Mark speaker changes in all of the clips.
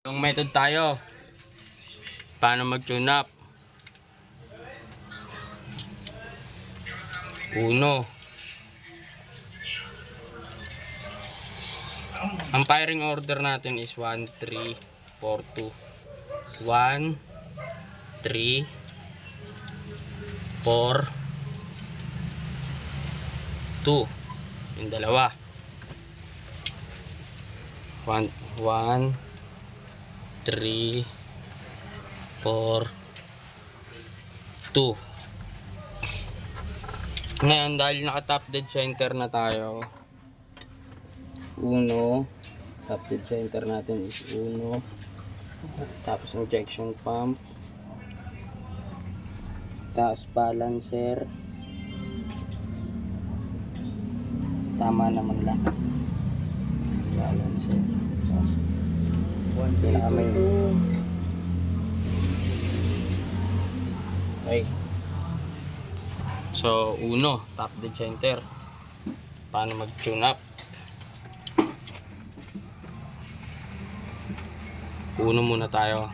Speaker 1: Yung method tayo. Paano mag-tune up? Uno. Ang firing order natin is 1, 3, 4, 2. 1, 3, 4, 2. Yung dalawa. 1, 3, 4, 2. Ngayon, dahil naka-top dead center na tayo, uno, top dead center natin is uno, tapos injection pump, tapos balancer, tama naman lang, balancer, tapos pinaka-main. Okay. So, uno, top dead center. Paano mag-tune up? Uno muna tayo.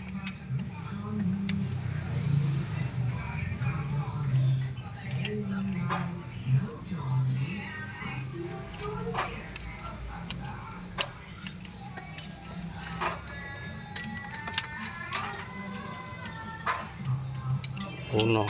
Speaker 1: Uno.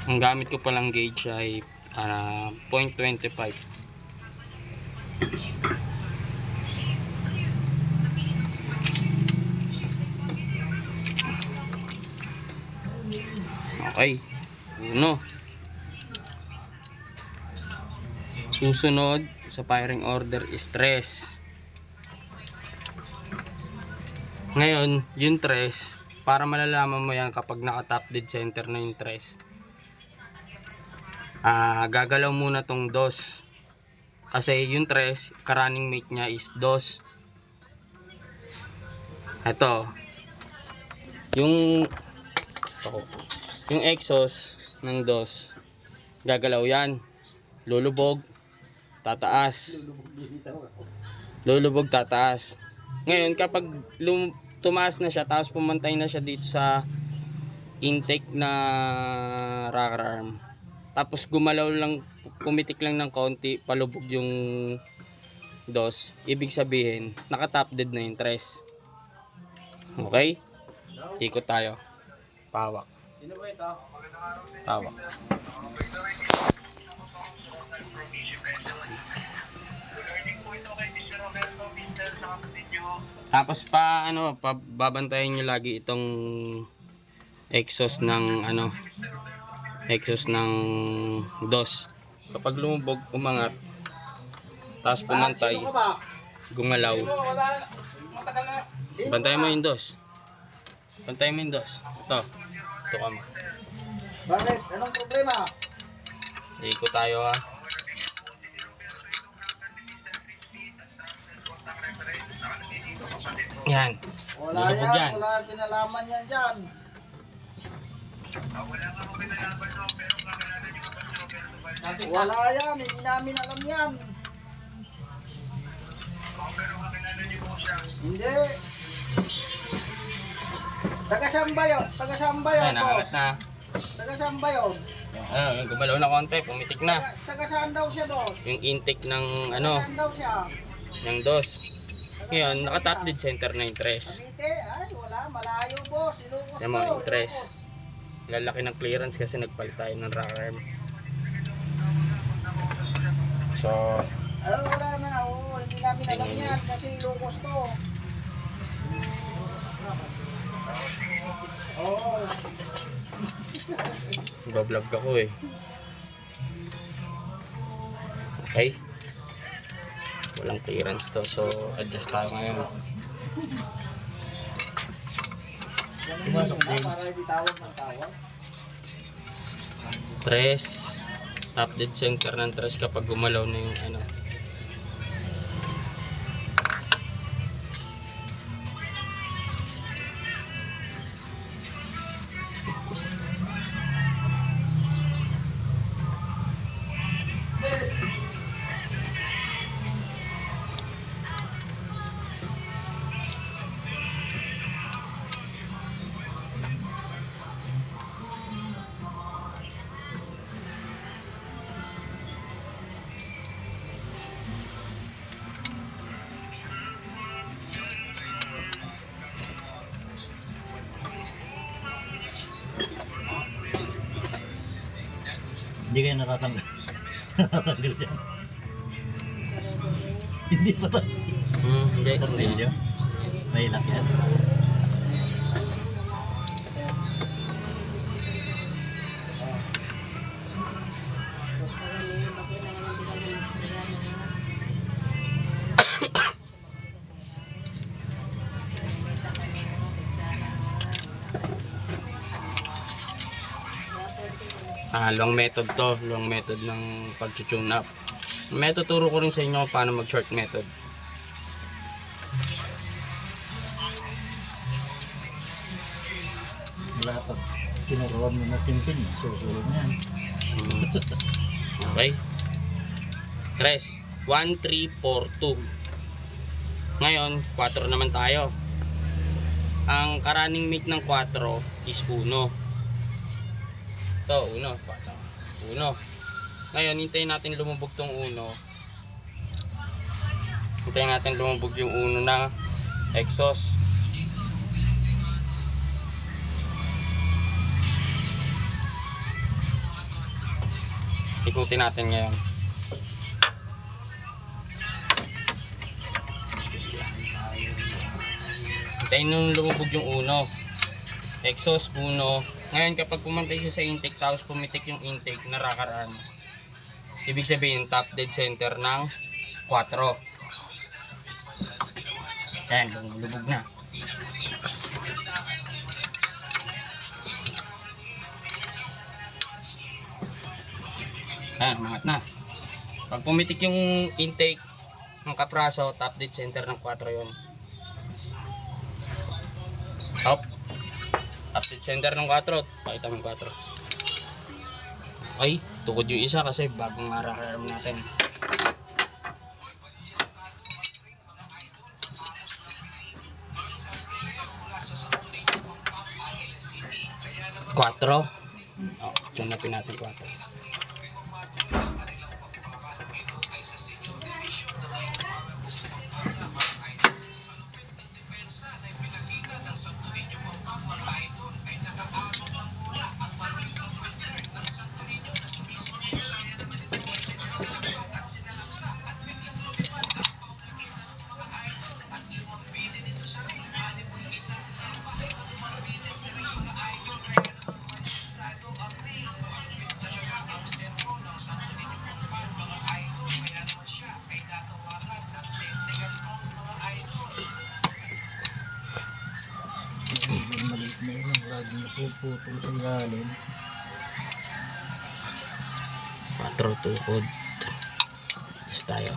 Speaker 1: Ang gamit ko palang gauge ay 0.25. Okay, uno. Susunod sa firing order is 3. Ngayon, yung 3, para malalaman mo yan kapag naka-top dead center na yung 3, gagalaw muna tong 2. Kasi yung 3, ka-running mate niya is 2. Ito, yung exhaust ng 2, gagalaw yan. Lulubog, tataas. Lulubog, tataas. Ngayon, kapag tumaas na siya, tapos pumantay na siya dito sa intake na rocker arm, tapos gumalaw lang, pumitik lang ng konti, palubog yung 2, ibig sabihin, naka-top dead na yung 3. Okay? Ikot tayo. Pawak. Pawak. Tapos babantayan nyo lagi itong exhaust ng exhaust ng 2. Kapag lumubog, umangat, tapos pumantay, gumalaw, bantayan mo yung 2. Bantayan mo yung 2. Ito ka mo.
Speaker 2: Bakit? Anong problema?
Speaker 1: Ikot tayo ha. Yan.
Speaker 2: Wala
Speaker 1: Lulubog
Speaker 2: yan.
Speaker 1: yan.
Speaker 2: Wala pinalaman yan dyan. Wala yan. Hindi namin alam yan. Hindi. Taga-samba yun. Taga-samba yun,
Speaker 1: Ayan, nakangat
Speaker 2: boss.
Speaker 1: na.
Speaker 2: Taga-samba yun.
Speaker 1: Gumalaw na konti, pumitik na.
Speaker 2: Taga-saan daw siya, boss?
Speaker 1: Yung intake ng
Speaker 2: Taga-saan daw siya?
Speaker 1: ng 2. Ngayon, naka-top dead center na yung 3.
Speaker 2: Cavite? Ay, wala. Malayo, boss. Ilocos
Speaker 1: Yan mo,
Speaker 2: to.
Speaker 1: yung 3. Lalaki ng clearance kasi nagpalit tayo ng rocker arm. So,
Speaker 2: Wala na. Oo, hindi namin alam yan kasi Ilocos to. Oo.
Speaker 1: bablog ako eh. Okay. Walang clearance to, so adjust tayo ngayon.
Speaker 3: Pumasok din.
Speaker 2: Para hindi tawag ng tawag.
Speaker 1: 3. Top dead center ng 3 kapag gumalaw na yung ano.
Speaker 3: Hindi kayo natatanggal. Natatanggal yan. Hindi pa tayo.
Speaker 1: Hindi.
Speaker 3: Tornilyo. May lock yan.
Speaker 1: Long method to. Long method ng pag-tune up. May tuturo ko rin sa inyo kung paano mag-short method.
Speaker 3: Wala pag tinuruan mo na simpin, susunod na yan.
Speaker 1: Okay. 3. 1, 3, 4, 2. Ngayon, 4 naman tayo. Ang ka-running mate ng 4 is 1. Ito, 1. 1. Ngayon, hintayin natin lumubog tong 1. Hintayin natin lumubog yung 1 na exhaust. Ikutin natin ngayon. Hintayin nung lumubog yung 1. Exhaust 1. Ngayon, kapag pumantay siya sa intake tapos pumitik yung intake na rakaran, ibig sabihin top dead center ng 4. Ayan, lumubog na. Ayan, umangat na. Pag pumitik yung intake ng kapraso, top dead center ng 4 yun. Up. Top dead center ng 4. Pakita mo yung 4. Okay, tukod yung isa kasi bagong arakarm natin. Quatro. Oh, tunapin natin 4.
Speaker 3: Maliit na yun, laging napuputol sa ilalim.
Speaker 1: 4 tukod. Tapos tayo.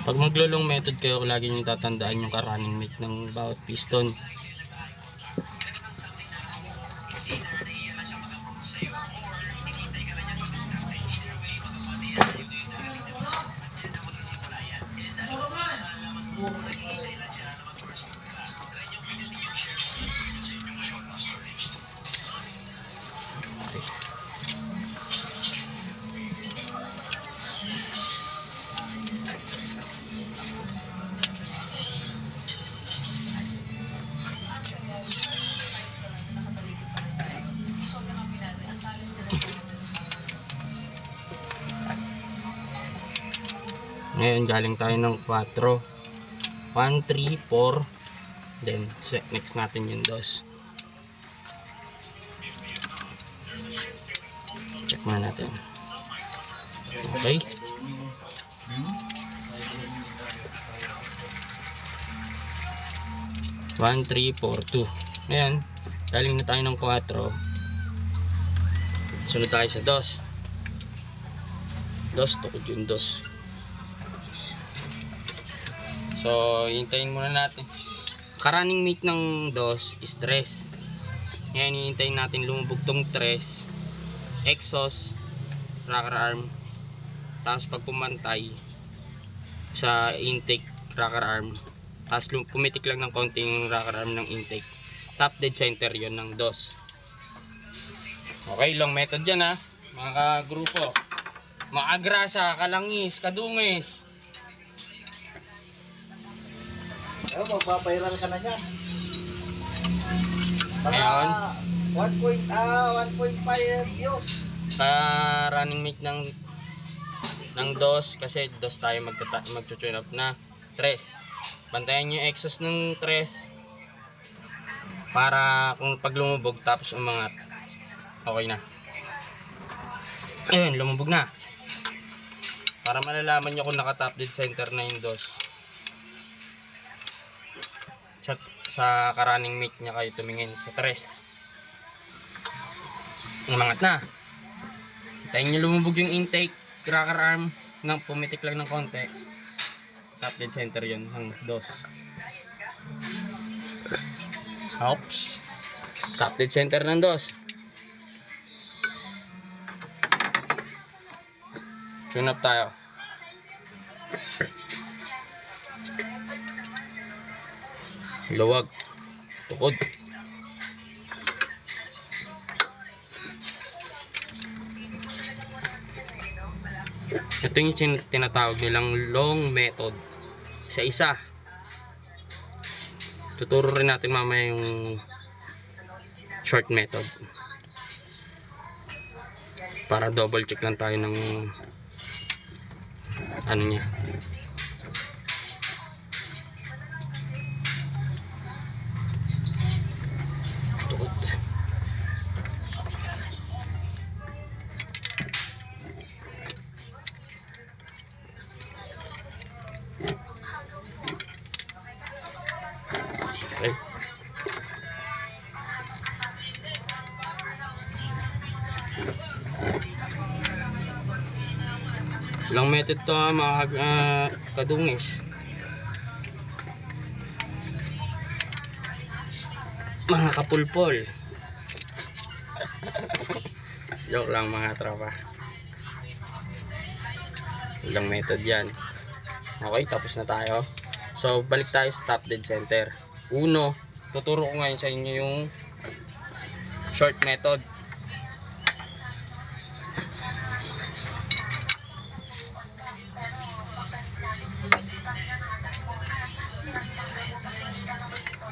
Speaker 1: Pag maglulong method kayo, lagi nyo tatandaan yung ka-running mate ng bawat piston. Ngayon galing tayo ng 4. 1, 3, 4. Then next natin yung 2. Check muna natin. Okay. 1, 3, 4, 2. Ayan, galing na tayo ng 4. Sunod tayo sa 2. 2, tukod yung 2. So, hintayin muna natin. Running mate ng 2 is 3. Ngayon, hintayin natin lumubog tong 3. Exhaust, rocker arm. Tapos pag pumantay sa intake, rocker arm. Tapos pumitik lang ng konti yung rocker arm ng intake. Top dead center yon ng 2. Okay, long method yan ha, mga kagrupo. Mga agrasa, kalangis, kadungis.
Speaker 2: Magpapiral ka na dyan.
Speaker 1: Ngayon,
Speaker 2: 1.5 views.
Speaker 1: running mate ng 2 kasi 2 tayo magtutune up na 3. Bantayan nyo yung exhaust ng 3 para kung pag lumubog tapos umangat, okay na. Ayun, lumubog na. Para malalaman nyo kung naka top dead center na yung 2. Sa running mate nya kayo tumingin sa 3. Umangat na. Hintayin nyo lumubog yung intake, rocker arm, nang pumitik lang ng konti. Top dead center yun, ng 2. Oops. Top dead center ng 2. Tune up tayo. Luwag. Tukod. Ito yung tinatawag nilang long method. Isa-isa. Tuturo rin natin mamaya yung short method. Para double check lang tayo ng ano niya. Tukod. Okay. Long method to mga kadungis. Mga kapulpol. Joke lang mga tropa. Long method yan. Okay, tapos na tayo. So, balik tayo sa top dead center. Uno, tuturo ko ngayon sa inyo yung short method.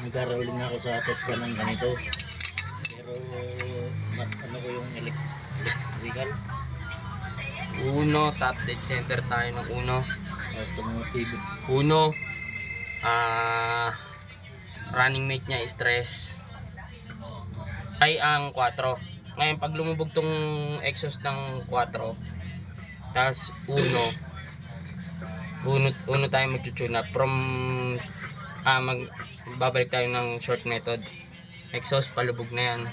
Speaker 3: Nag-aral din ako sa testa ng ganito. Pero mas ano ko yung electrical.
Speaker 1: Uno, top dead center tayo ng uno.
Speaker 3: Automotive.
Speaker 1: Uno, running mate niya is 3. Ay ang 4. Ngayon pag lumubog tong exhaust ng 4, tapos uno tayo mag-tune up from babalik tayo ng short method. Exhaust palubog na yan.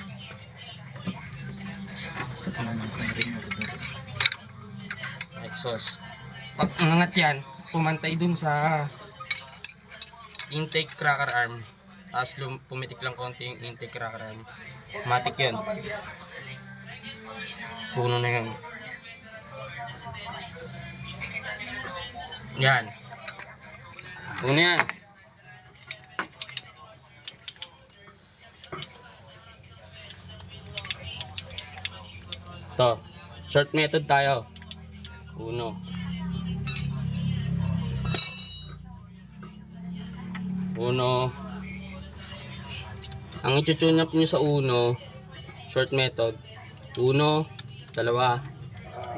Speaker 1: Exhaust pag umangat yan, pumantay dun sa intake cracker arm, tapos pumitik lang konti yung intake cracker arm, matik yun, puno na yun. Yan, puno yan. To, short method tayo. Uno. Ang i-tune up nyo sa uno, short method. 1, 2, rocker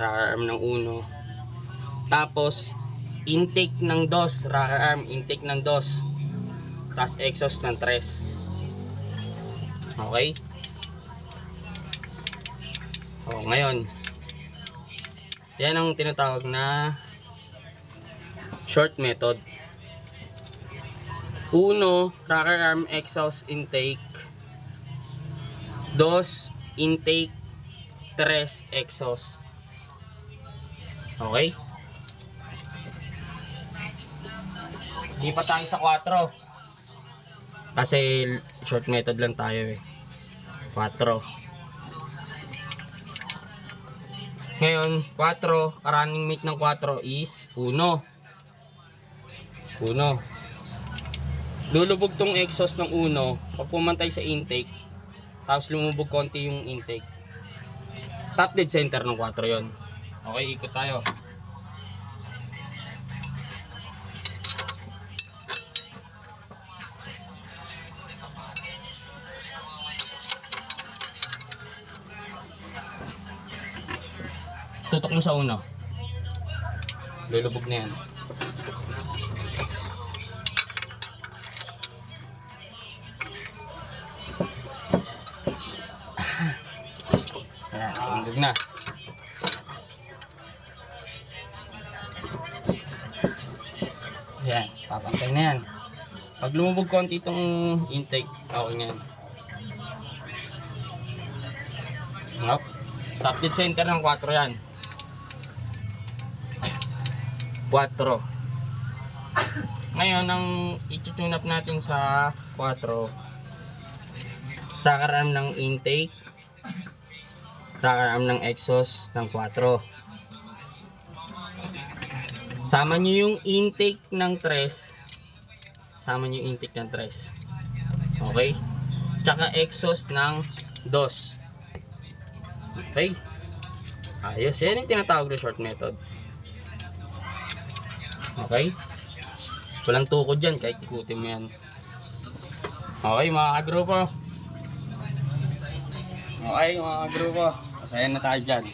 Speaker 1: arm ng 1. Tapos, intake ng 2, rocker arm, intake ng 2. Tapos, exhaust ng 3. Okay? O, ngayon. Yan ang tinatawag na short method. 1, rocker arm exhaust intake. 2, intake. 3, exhaust. Okay? Lipat tayo sa 4. Kasi short method lang tayo eh. 4. Ngayon, 4, running mate ng 4 is 1. Lulubog tong exhaust ng 1 pag pumantay sa intake. Tapos lumubog konti yung intake. Top dead center ng 4 yon. Okay, ikot tayo. Tutok mo sa 1. Lulubog na yan. Ayan, lulubog na. Ayan, papantay na yan. Pag lumubog konti itong intake, okay na yan. Hop. Top dead center ng 4 yan. 4. Ngayon, ang i-tune up natin sa 4, rocker arm ng intake, rocker arm ng exhaust ng 4. Sama nyo yung intake ng 3. Sama nyo yung intake ng 3. Okay? Tsaka exhaust ng 2. Okay? Ayos. Yan yung tinatawag na short method. Okay? Walang tukod dyan kahit ikutin mo yan. Okay mga kagrupo. Okay mga kagrupo. Masaya na tayo dyan.